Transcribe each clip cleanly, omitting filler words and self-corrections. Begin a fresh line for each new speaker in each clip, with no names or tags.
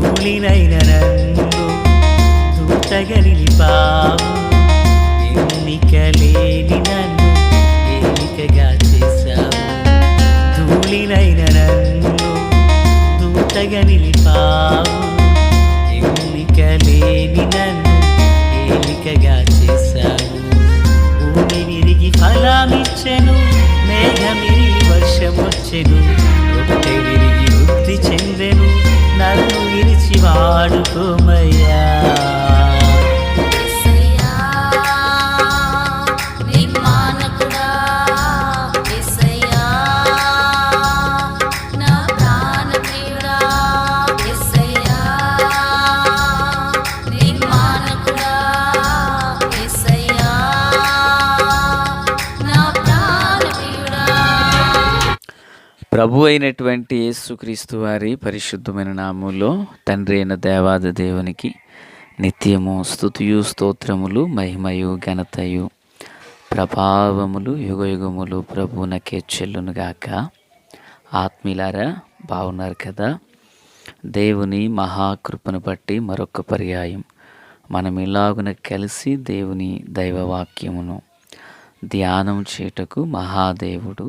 ధూళినైన నన్ను దూతగా నిలిపావు. ఎన్నికలేని నన్ను ఏలికగా చేశావు. ధూళినైన నన్ను దూతగా నిలిపావు. ఎన్నికలేని నన్ను ఏలికగా చేశావు. భూమి విరిగి ఫలమిచ్చెను, మేఘమిరిగి వర్షమొచ్చెను. రొట్టె విరిగి వృద్ధి చెందెను, నన్ను విరిచి వాడుకోమయ్యా.
ప్రభు అయినటువంటి యేసుక్రీస్తు వారి పరిశుద్ధమైన నామములో తండ్రి అయిన దేవాది దేవునికి నిత్యము స్తుతియు స్తోత్రములు మహిమయు ఘనతయు ప్రభావములు యుగయుగములు ప్రభువునకే చెల్లునుగాక. ఆత్మీయులారా, బాగున్నారు కదా? దేవుని మహాకృపను బట్టి మరొక పర్యాయం మనం ఇలాగున కలిసి దేవుని దైవవాక్యమును ధ్యానం చేయుటకు మహాదేవుడు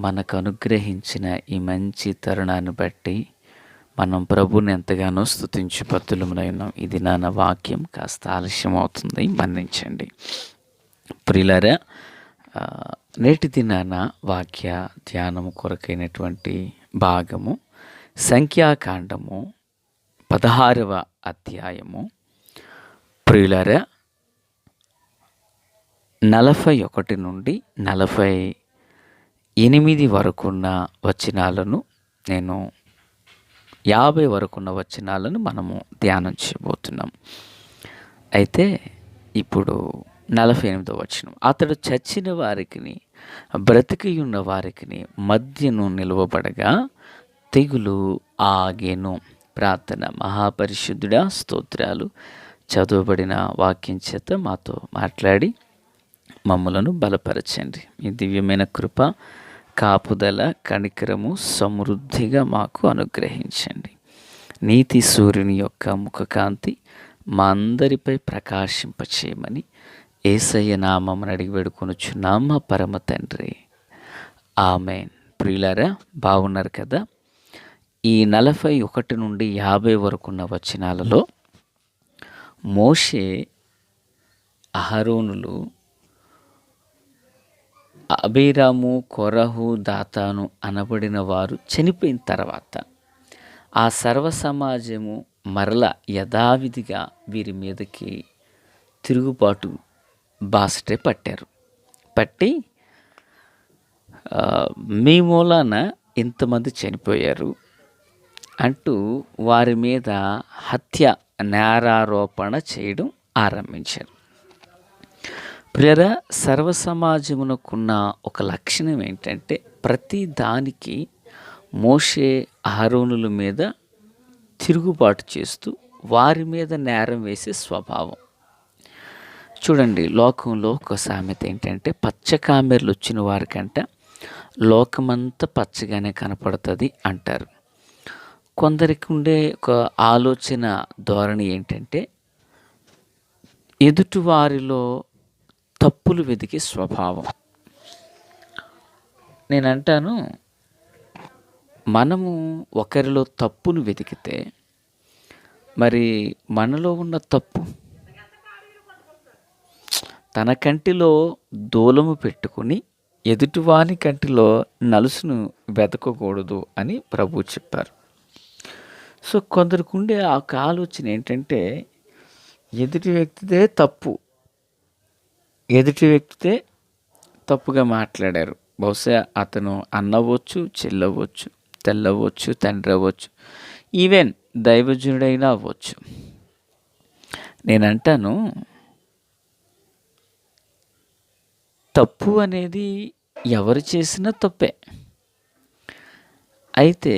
మనకు అనుగ్రహించిన ఈ మంచి తరుణాన్ని బట్టి మనం ప్రభుని ఎంతగానో స్తుతించి పత్తులమునై ఉన్నాం. ఇది నా వాక్యం కాస్త ఆలస్యం అవుతుంది, మన్నించండి. ప్రియులారా, నేటి దినాన వాక్య ధ్యానము కొరకైనటువంటి భాగము సంఖ్యాకాండము 16వ అధ్యాయము. ప్రియులారా, 41 నుండి 48 వరకున్న వచనాలను, నేను 50 వరకున్న వచనాలను మనము ధ్యానం చేయబోతున్నాం. అయితే ఇప్పుడు 48వ వచనం. అతడు చచ్చిన వారికిని బ్రతికి ఉన్న వారికిని మధ్యను నిలువబడగా తెగులు ఆగెను. ప్రార్థన. మహాపరిశుద్ధుడా, స్తోత్రాలు. చదువుబడిన వాక్యం చేత మాతో మాట్లాడి మమ్ములను బలపరచండి. మీ దివ్యమైన కృప, కాపుదల, కనికరము సమృద్ధిగా మాకు అనుగ్రహించండి. నీతి సూర్యుని యొక్క ముఖకాంతి మా అందరిపై ప్రకాశింపచేయమని యేసయ్య నామమున అడిగి వేడుకొనుచున్నాం మా పరమ తండ్రి, ఆమేన్. ప్రియులారా, బాగున్నారు కదా? ఈ 41 నుండి 50 వరకున్న వచనాలలో మోషే, అహరోనులు, అబీరాము, కొరహు, దాతాను అనబడిన వారు చనిపోయిన తర్వాత ఆ సర్వ సమాజము మరల యథావిధిగా వీరి మీదకి తిరుగుబాటు బాసటే పట్టారు. పట్టి మీ మూలాన ఇంతమంది చనిపోయారు అంటూ వారి మీద హత్య నేరారోపణ చేయడం ఆరంభించారు. ప్రియరా, సర్వ సమాజమునకున్న ఒక లక్షణం ఏంటంటే ప్రతి దానికి మోషే, అహరోనుల మీద తిరుగుబాటు చేస్తూ వారి మీద నేరం వేసే స్వభావం. చూడండి, లోకంలో ఒక సామెత ఏంటంటే పచ్చకామెర్లు వచ్చిన వారికంట లోకమంతా పచ్చగానే కనపడుతుంది అంటారు. కొందరికి ఉండే ఒక ఆలోచన ధోరణి ఏంటంటే ఎదుటి వారిలో తప్పులు వెతికే స్వభావం. నేనంటాను, మనము ఒకరిలో తప్పును వెతికితే మరి మనలో ఉన్న తప్పు తన కంటిలో దూలము పెట్టుకుని ఎదుటివాని కంటిలో నలుసును వెతకకూడదు అని ప్రభు చెప్పారు. సో కొందరికి ఉండే ఆ ఆలోచన ఏంటంటే ఎదుటి వ్యక్తిదే తప్పు, ఎదుటి వ్యక్తితే తప్పుగా మాట్లాడారు. బహుశా అతను అన్నవచ్చు, చెల్లవచ్చు, తెల్లవచ్చు, తండ్రి అవ్వచ్చు, ఈవెన్ దైవజనుడైనా అవ్వచ్చు. నేనంటాను, తప్పు అనేది ఎవరు చేసినా తప్పే. అయితే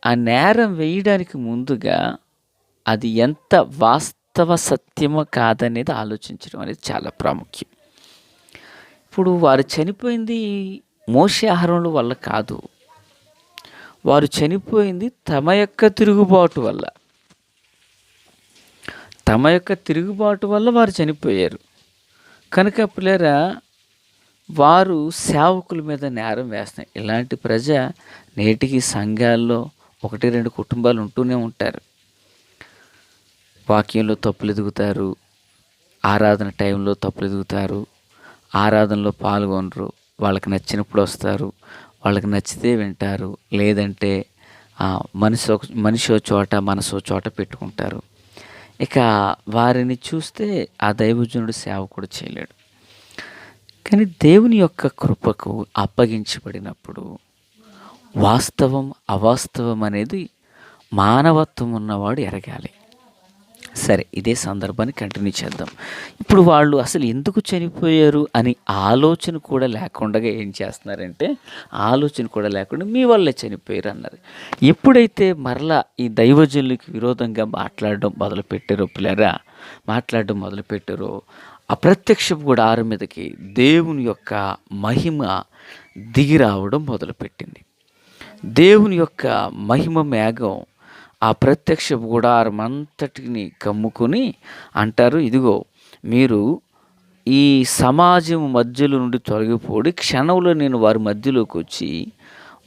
ఆ నేరం వేయడానికి ముందుగా అది ఎంత వాస్తవ సత్యమో కాదనేది ఆలోచించడం అనేది చాలా ప్రాముఖ్యం. ఇప్పుడు వారు చనిపోయింది మోషే అహరోనుల వల్ల కాదు, వారు చనిపోయింది తమ యొక్క తిరుగుబాటు వల్ల. తమ యొక్క తిరుగుబాటు వల్ల వారు చనిపోయారు. కనుక పిల్లరా వారు సేవకుల మీద నేరం వేస్తున్నారు. ఇలాంటి ప్రజ నేటికి సంఘాల్లో 1-2 కుటుంబాలు ఉంటూనే ఉంటారు. వాక్యంలో తప్పులు ఎదుగుతారు, ఆరాధన టైంలో తప్పులు ఎదుగుతారు, ఆరాధనలో పాల్గొనరు, వాళ్ళకి నచ్చినప్పుడు వస్తారు, వాళ్ళకి నచ్చితే వింటారు, లేదంటే మనిషో చోట మనసో చోట పెట్టుకుంటారు. ఇక వారిని చూస్తే ఆ దైవజనుడు సేవకుడు చేయలేడు. కానీ దేవుని యొక్క కృపకు అప్పగించబడినప్పుడు వాస్తవం అవాస్తవం అనేది మానవత్వం ఉన్నవాడు ఎరగాలి. సరే, ఇదే సందర్భాన్ని కంటిన్యూ చేద్దాం. ఇప్పుడు వాళ్ళు అసలు ఎందుకు చనిపోయారు అని ఆలోచన కూడా లేకుండా ఏం చేస్తున్నారంటే, ఆలోచన కూడా లేకుండా మీ వల్లే చనిపోయారు అన్నారు. ఎప్పుడైతే మరలా ఈ దైవజనులకి విరోధంగా మాట్లాడడం మొదలుపెట్టారో అప్రత్యక్షపు గుడారం మీదకి దేవుని యొక్క మహిమ దిగి రావడం మొదలుపెట్టింది. దేవుని యొక్క మహిమ మేఘం ఆ ప్రత్యక్ష గుడారం అంతటిని కమ్ముకొని అంటారు, ఇదిగో మీరు ఈ సమాజం మధ్యలో నుండి తొలగిపోడి క్షణంలో నేను వారి మధ్యలోకి వచ్చి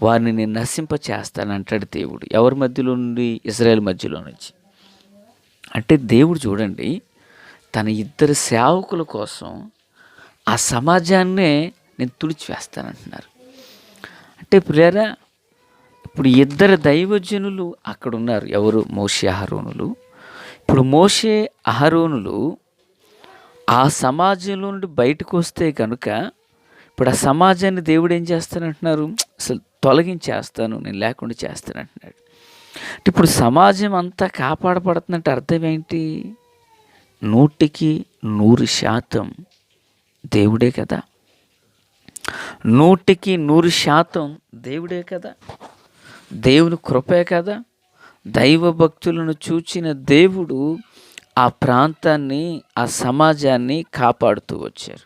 వారిని నేను నశింపచేస్తాను అంటాడు దేవుడు. ఎవరి మధ్యలో నుండి? ఇజ్రాయేల్ మధ్యలో నుంచి. అంటే దేవుడు చూడండి, తన 2 సేవకుల కోసం ఆ సమాజాన్నే నేను తుడిచివేస్తానంటున్నారు. అంటే ప్రియరా, ఇప్పుడు 2 దైవజనులు అక్కడ ఉన్నారు. ఎవరు? మోషే, అహరోనులు. ఇప్పుడు మోషే, అహరోనులు ఆ సమాజంలో నుండి బయటకు వస్తే కనుక ఇప్పుడు ఆ సమాజాన్ని దేవుడు ఏం చేస్తానంటున్నారు? అసలు తొలగించేస్తాను, నేను లేకుండా చేస్తానంటున్నాడు. అంటే ఇప్పుడు సమాజం అంతా కాపాడబడుతుందంటే అర్థం ఏంటి? 100% దేవుడే కదా. 100% దేవుడే కదా. దేవుని కృపే కదా. దైవ భక్తులను చూచిన దేవుడు ఆ ప్రాంతాన్ని, ఆ సమాజాన్ని కాపాడుతూ వచ్చారు.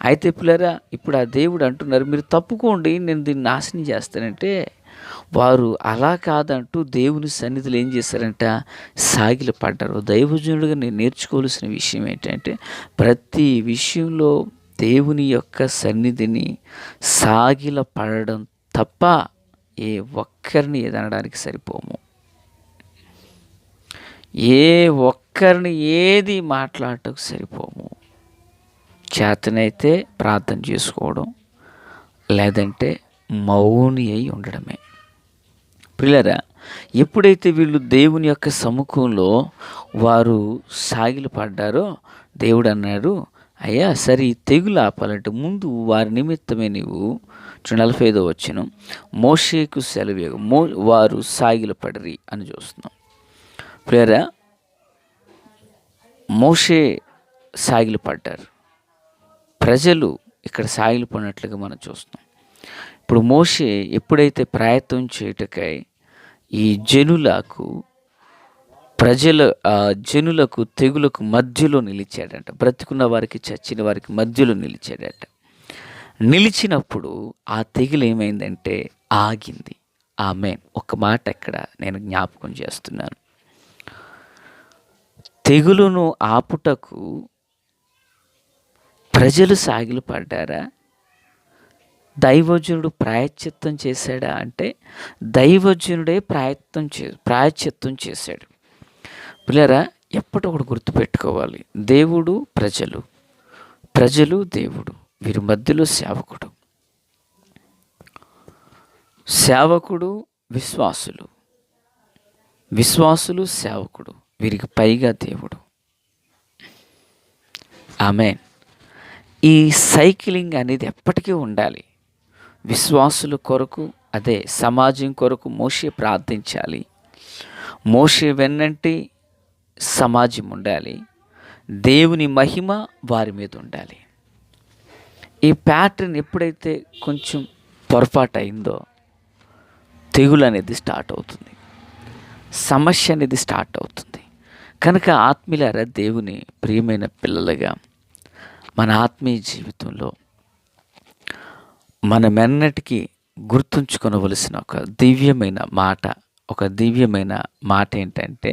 అయితే పిల్లరా, ఇప్పుడు ఆ దేవుడు అంటున్నారు, మీరు తప్పుకోండి, నేను దీన్ని నాశనం చేస్తానంటే వారు అలా కాదంటూ దేవుని సన్నిధిలో ఏం చేశారంట? సాగిలపడ్డారు. దైవజనుడిగా నేను నేర్చుకోవాల్సిన విషయం ఏంటంటే, ప్రతి విషయంలో దేవుని యొక్క సన్నిధిని సాగిలపడడం తప్ప ఏ ఒక్కరిని ఏదనడానికి సరిపోము. ఏ ఒక్కరిని ఏది మాట్లాడటకు సరిపోము. చేతనైతే ప్రార్థన చేసుకోవడం, లేదంటే మౌని అయి ఉండడమే. ప్రియులారా, ఎప్పుడైతే వీళ్ళు దేవుని యొక్క సముఖంలో వారు సాగిలపడ్డారో దేవుడు అన్నాడు, అయ్యా సరే ఈ తెగులు ఆపాలంటే ముందు వారి నిమిత్తమే నీవు 45వ వచనం, మోషేకు సెలవు వారు సాగిలపడిరి అని చూస్తున్నాం. ప్రియరా, మోషే సాగిలపడ్డారు, ప్రజలు ఇక్కడ సాగిలపడినట్లుగా మనం చూస్తున్నాం. ఇప్పుడు మోషే ఎప్పుడైతే ప్రయత్నం చేయటకై ఈ జనులకు తెగులకు మధ్యలో నిలిచాడంట. బ్రతికున్న వారికి, చచ్చిన వారికి మధ్యలో నిలిచాడట. నిలిచినప్పుడు ఆ తెగులు ఏమైందంటే ఆగింది. ఆమేన్. ఒక మాట ఇక్కడ నేను జ్ఞాపకం చేస్తున్నాను. తెగులును ఆపుటకు ప్రజలు సాగిలపడ్డారా? దైవజనుడు ప్రాయశ్చిత్తం చేశాడా అంటే దైవజనుడే ప్రాయశ్చిత్తం చేశాడు. పిల్లరా, ఎప్పటికప్పుడు గుర్తుపెట్టుకోవాలి, దేవుడు ప్రజలు, ప్రజలు దేవుడు, వీరి మధ్యలో సేవకుడు, సేవకుడు విశ్వాసులు, విశ్వాసులు సేవకుడు, వీరికి పైగా దేవుడు. ఆమేన్. ఈ సైక్లింగ్ అనేది ఎప్పటికీ ఉండాలి. విశ్వాసుల కొరకు, అదే సమాజం కొరకు మోషే ప్రార్థించాలి. మోషే వెన్నంటి సమాజం ఉండాలి. దేవుని మహిమ వారి మీద ఉండాలి. ఈ ప్యాటర్న్ ఎప్పుడైతే కొంచెం పొరపాటు అయిందో తెగులు అనేది స్టార్ట్ అవుతుంది, సమస్య అనేది స్టార్ట్ అవుతుంది. కనుక ఆత్మీయులారా, దేవుని ప్రియమైన పిల్లలుగా మన ఆత్మీయ జీవితంలో మనమెన్నటికీ గుర్తుంచుకొనవలసిన ఒక దివ్యమైన మాట ఏంటంటే,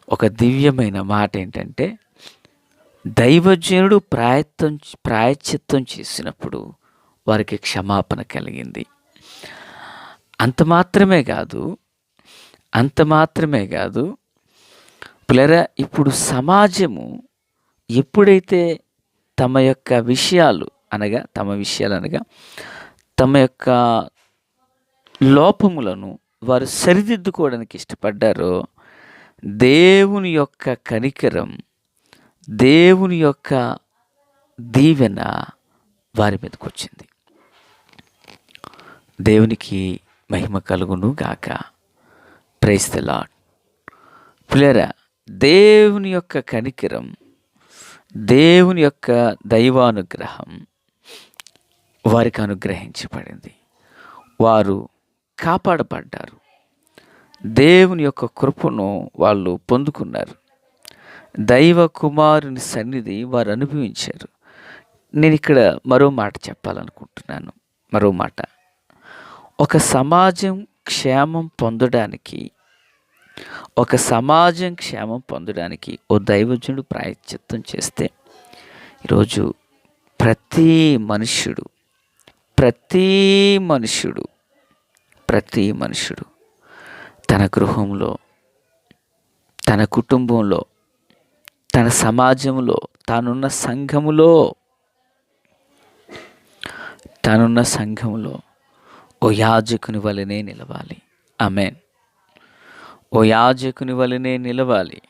ఒక దివ్యమైన మాట ఏంటంటే, దైవజనుడు ప్రాయశ్చిత్తం చేసినప్పుడు వారికి క్షమాపణ కలిగింది. అంత మాత్రమే కాదు పిల్లరా, ఇప్పుడు సమాజము ఎప్పుడైతే తమ విషయాలు అనగా తమ యొక్క లోపములను వారు సరిదిద్దుకోవడానికి ఇష్టపడ్డారో, దేవుని యొక్క కనికరం, దేవుని యొక్క దీవెన వారి మీదకి వచ్చింది. దేవునికి మహిమ కలుగును గాక. Praise the lord. పిల్లరా, దేవుని యొక్క కనికరం, దేవుని యొక్క దైవానుగ్రహం వారికి అనుగ్రహించబడింది. వారు కాపాడబడ్డారు. దేవుని యొక్క కృపను వాళ్ళు పొందుకున్నారు. దైవ కుమారుని సన్నిధి వారు అనుభవించారు. నేను ఇక్కడ మరో మాట చెప్పాలనుకుంటున్నాను. ఒక సమాజం క్షేమం పొందడానికి ఓ దైవజనుడు ప్రాయశ్చిత్తం చేస్తే, ఈరోజు ప్రతి మనుష్యుడు తన గృహంలో, తన కుటుంబంలో, తన సమాజంలో, తానున్న సంఘములో ఓ యాజకుని వలనే నిలవాలి. ఆమేన్. ఓ యాజకుని వలనే నిలవాలి.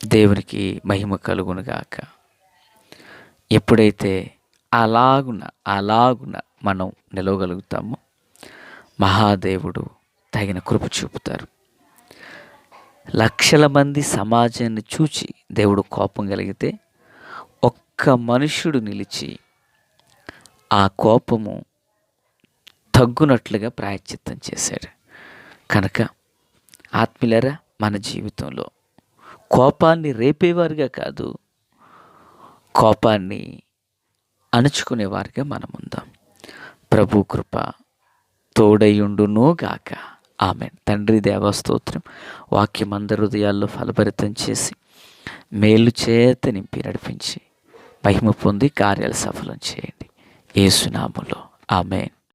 దేవునికి మహిమ కలుగునుగాక. ఎప్పుడైతే అలాగున మనం నిలవగలుగుతామో, మహాదేవుడు తగిన కృప చూపుతారు. లక్షల మంది సమాజాన్ని చూచి దేవుడు కోపం కలిగితే, ఒక్క మనుష్యుడు నిలిచి ఆ కోపము తగ్గునట్లుగా ప్రాయశ్చిత్తం చేశాడు. కనుక ఆత్మీయులారా, మన జీవితంలో కోపాన్ని రేపేవారుగా కాదు, కోపాన్ని అణుచుకునేవారుగా మనం ఉందాం. ప్రభు కృప తోడయుండును గాక. ఆమేన్. తండ్రి దేవా స్తోత్రం. వాక్యమందరి హృదయాల్లో ఫలభరితం చేసి, మేలు చేత నింపి నడిపించి, మహిమ పొంది కార్యాలు సఫలం చేయండి. యేసు నామములో ఆమేన్.